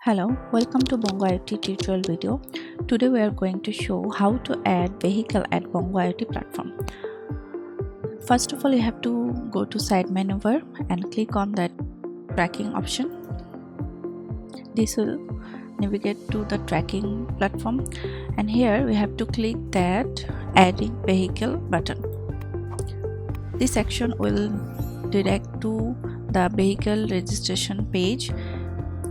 Hello, welcome to Bongo IoT tutorial video. Today we are going to show how to add vehicle at Bongo IoT platform. First of all, you have to go to side menu bar and click on that tracking option. This will navigate to the tracking platform, and here we have to click that adding vehicle button. This action will direct to the vehicle registration page.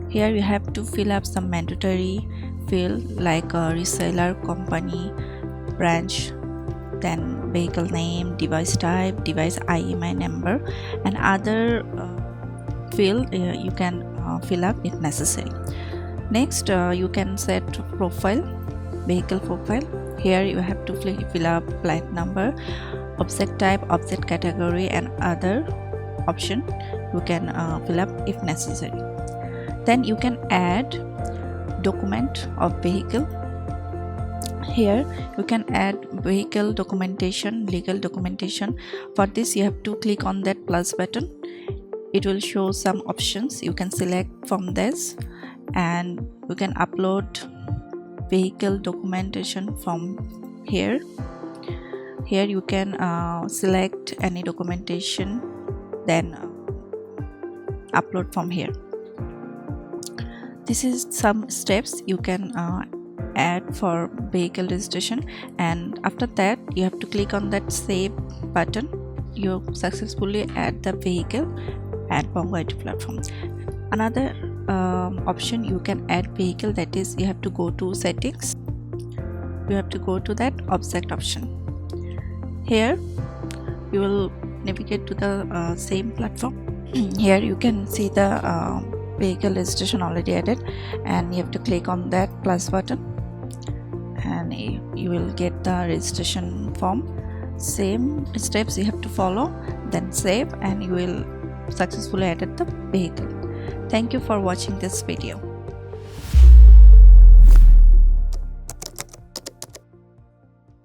Here you have to fill up some mandatory field like a reseller, company, branch, then vehicle name, device type, device IMEI number, and other field you can fill up if necessary. Next, you can set profile, vehicle profile. Here you have to fill up plate number, object type, object category, and other option you can fill up if necessary. Then you can add document of vehicle. Here you can add vehicle documentation, legal documentation. For this you have to click on that plus button. It will show some options. You can select from this and you can upload vehicle documentation from here. Here you can select any documentation, then upload from here. This is some steps you can add for vehicle registration, and after that you have to click on that save button. You successfully add the vehicle at Bongo IoT platform. Another option you can add vehicle, that is you have to go to settings. You have to go to that object option. Here you will navigate to the same platform. Here you can see the vehicle registration already added, and you have to click on that plus button and you will get the registration form. Same steps you have to follow, then save, and you will successfully add the vehicle. Thank you for watching this video.